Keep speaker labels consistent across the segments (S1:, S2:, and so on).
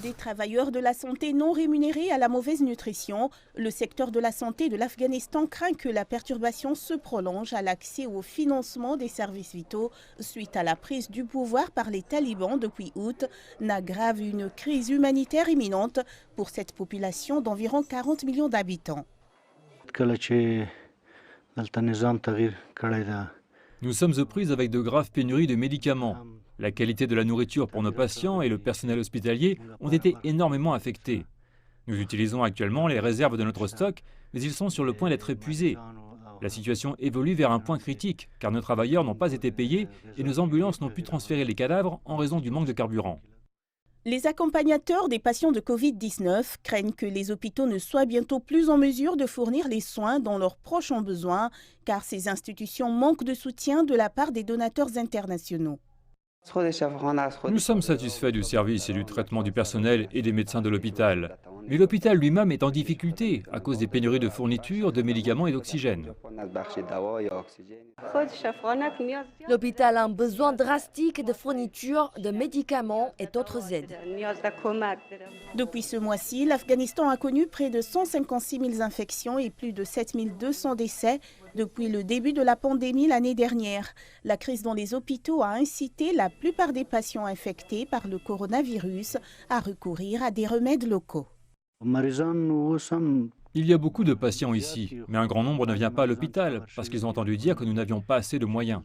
S1: Des travailleurs de la santé non rémunérés à la mauvaise nutrition, le secteur de la santé de l'Afghanistan craint que la perturbation se prolonge à l'accès au financement des services vitaux suite à la prise du pouvoir par les talibans depuis août, n'aggrave une crise humanitaire imminente pour cette population d'environ 40 millions d'habitants.
S2: Nous sommes aux prises avec de graves pénuries de médicaments. La qualité de la nourriture pour nos patients et le personnel hospitalier ont été énormément affectés. Nous utilisons actuellement les réserves de notre stock, mais ils sont sur le point d'être épuisés. La situation évolue vers un point critique, car nos travailleurs n'ont pas été payés et nos ambulances n'ont pu transférer les cadavres en raison du manque de carburant.
S1: Les accompagnateurs des patients de Covid-19 craignent que les hôpitaux ne soient bientôt plus en mesure de fournir les soins dont leurs proches ont besoin, car ces institutions manquent de soutien de la part des donateurs internationaux.
S2: Nous sommes satisfaits du service et du traitement du personnel et des médecins de l'hôpital. Mais l'hôpital lui-même est en difficulté à cause des pénuries de fournitures, de médicaments et d'oxygène.
S3: L'hôpital a un besoin drastique de fournitures, de médicaments et d'autres aides.
S1: Depuis ce mois-ci, l'Afghanistan a connu près de 156 000 infections et plus de 7 200 décès depuis le début de la pandémie l'année dernière. La crise dans les hôpitaux a incité la plupart des patients infectés par le coronavirus à recourir à des remèdes locaux.
S2: Il y a beaucoup de patients ici, mais un grand nombre ne vient pas à l'hôpital parce qu'ils ont entendu dire que nous n'avions pas assez de moyens.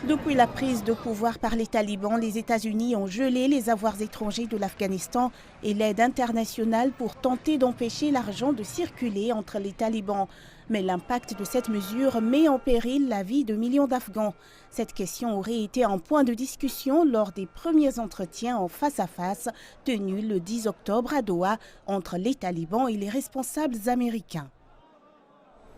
S1: Depuis la prise de pouvoir par les talibans, les États-Unis ont gelé les avoirs étrangers de l'Afghanistan et l'aide internationale pour tenter d'empêcher l'argent de circuler entre les talibans. Mais l'impact de cette mesure met en péril la vie de millions d'Afghans. Cette question aurait été un point de discussion lors des premiers entretiens en face-à-face tenus le 10 octobre à Doha entre les talibans et les responsables américains.